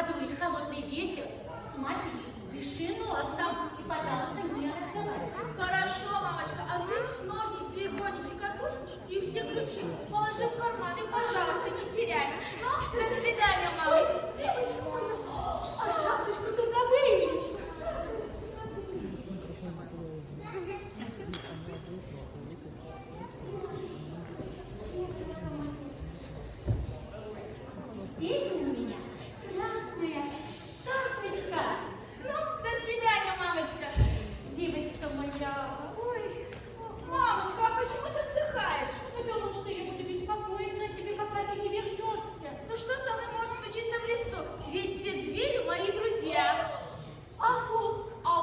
подует холодный ветер, смотри, дыши носом и, пожалуйста, не разговаривай. Хорошо, мамочка, а ты ножницы, игольники, катушки и все ключи положи в карман и, пожалуйста, не теряй. Ну, до свидания, мамочка. Девочка моя, а шапочку-то забыли лично. Песня у меня красная шапочка. Ну, до свидания, мамочка. Девочка моя, ой, Мамочка, а почему ты вздыхаешь? потому что я буду беспокоиться о тебе, пока ты не вернешься. Ну что со мной может случиться в лесу? Ведь все звери мои друзья. А волк? А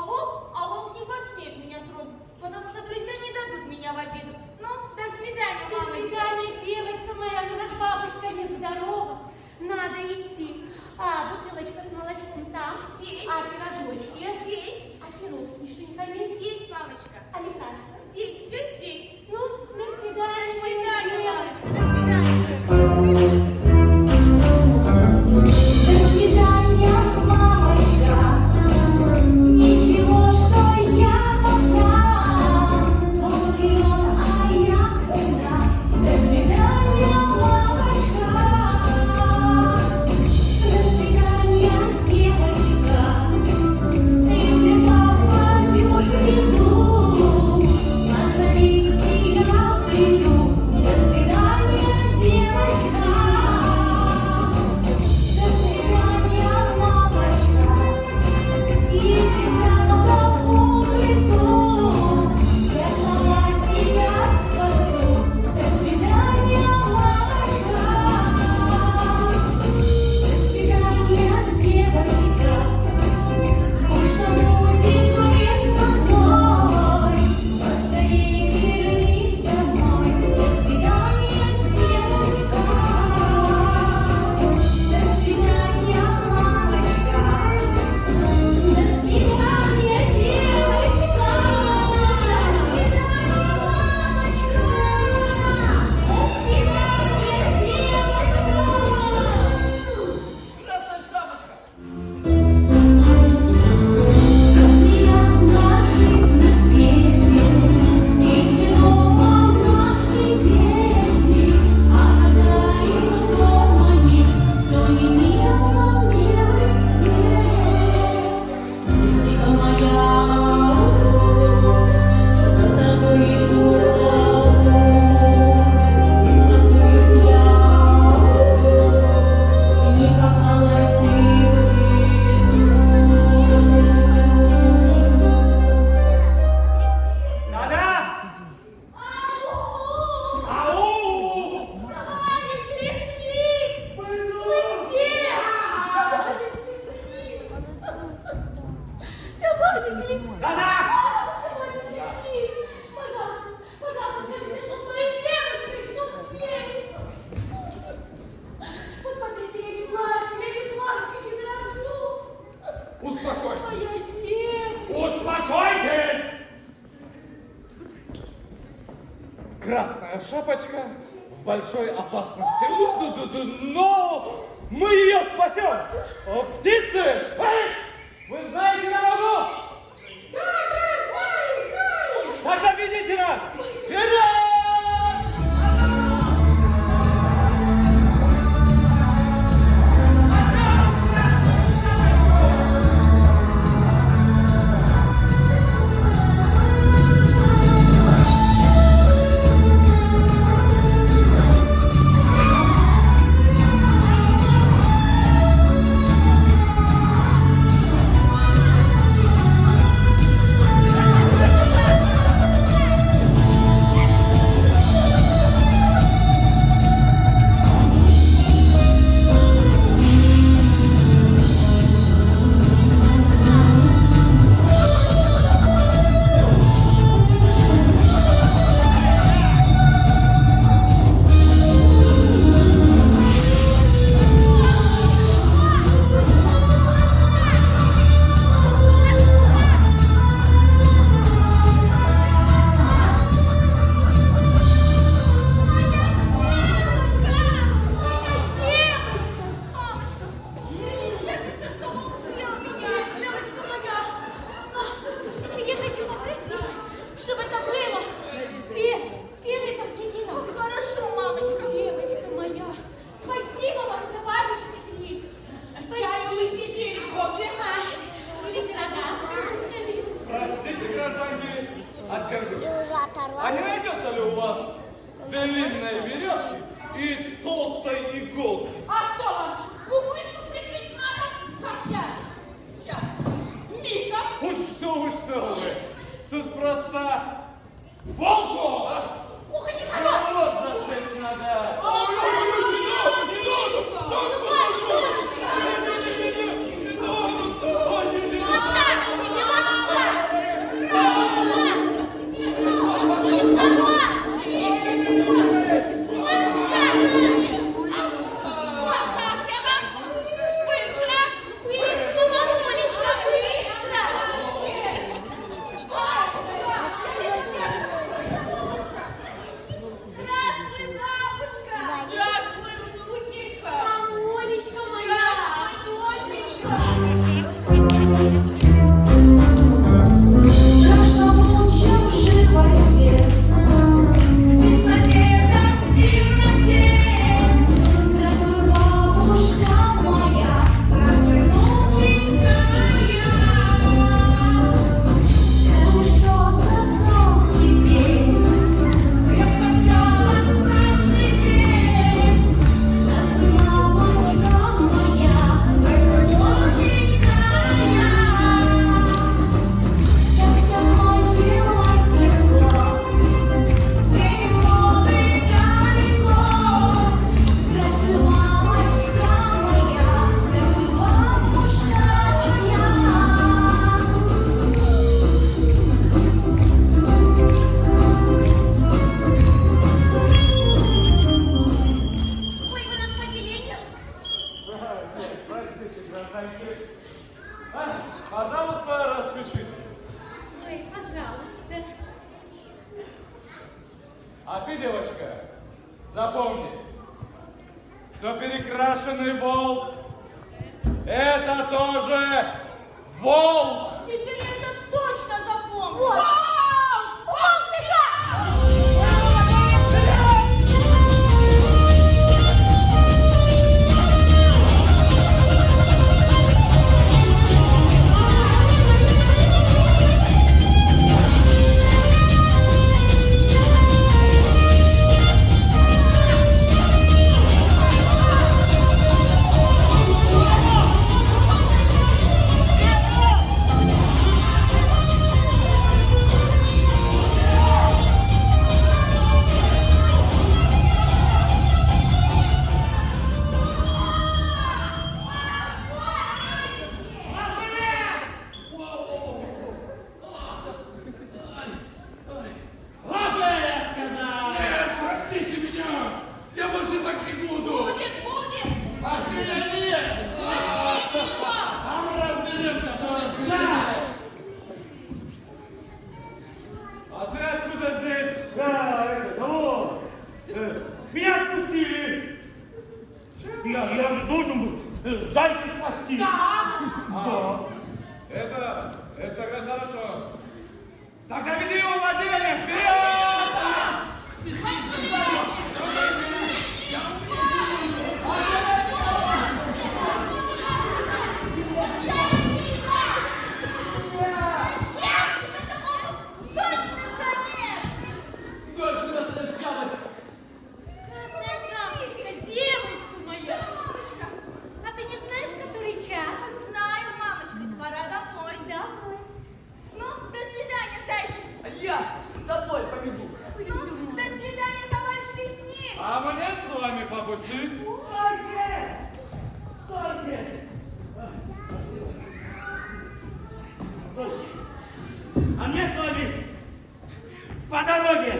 волк не посмеет меня тронуть, потому что друзья не дадут меня в обиду. Ну, до свидания, До мамочка. свидания, девочка моя, ну раз бабушка нездорова, надо идти. А бутылочка с молочком там? Здесь. А пирожочки? Здесь. А пирог с вишеньками? Здесь, мамочка. А лекарства? Здесь, все здесь. Ну, до свидания. До свидания, моя мамочка. До свидания. До свидания, мамочка. Ничего, что я пока. Он силен, а я умна. До свидания, мамочка. До свидания, девочка. Если папа девушки иду, позови, и я приду. До свидания, девочка. До свидания, мамочка. Если правда в лесу, я сама себя спасу. До свидания, мамочка. До свидания, девочка. Скучно будет мне одной. Поскорее вернись домой. До свидания, девочка. До свидания, мамочка. До свидания, девочка. До свидания, мамочка. До свидания, девочка. Красная шапочка. Приятно жить на свете, если дома наши дети, а когда их дома нет, то не мило белый свет. Девочка моя, за тобой иду, беспокоюсь я, и не попала ты Да-да! Ау! Товарищ лесник! Вы где? Товарищ лесник! Да-да! Товарищ лесник! Пожалуйста, пожалуйста, скажите, что с моей девочкой, что с ней? Посмотрите, я не плачу, не дрожу. Успокойтесь! Моя девочка! Успокойтесь! Красная шапочка в большой опасности. Но мы ее спасем! О, птицы! Эй! Вы знаете дорогу? знаю! Тогда ведите нас! Вперед! длинной веревки и толстой иголки. А что вам, пуговицу пришить надо? Как я? Сейчас. Мика. Что вы? Тут просто волку! Ух, не хорош! Вот зашить надо! Вот так тебе, вот так! Не хорош! Вот так! Быстро, мамулечка, быстро! Здравствуй, бабушка! Здравствуй, внученька! Мамулечка моя! Страшно молча в животе, в темноте. Здравствуй, бабушка моя, здравствуй, внученька моя. Хорошо закрыл теперь, крепко спала страшный день. Здравствуй, мамочка моя, здравствуй, внученька моя. Как вся кончилась легко, зимой далеко. Здравствуй, мамочка моя, здравствуй, бабушка моя. Ой, вы нас в отделение? Простите, гражданки. Пожалуйста, распишитесь. Ой, пожалуйста. А ты, девочка, запомни, что перекрашенный волк – это тоже волк! Теперь я это точно запомню! Вот. Лапы, я сказал! Простите меня! Я больше так не буду! А ты нет! А мы разберемся, кто разберемся! А ты откуда здесь? Меня отпустили. Я же должен был зайца спасти. Да. Это хорошо. Тогда веди его в отделение. Вперед! Точно конец! Красная шапочка, девочка моя. А ты не знаешь, который час? Знаю, мамочка, пора домой. Домой. Ну, до свидания, зайчик. Я с тобой побегу. Ну, до свидания, товарищ лесник. А мне с вами по пути. Стойте! Стойте! Стойте! А мне с вами по дороге.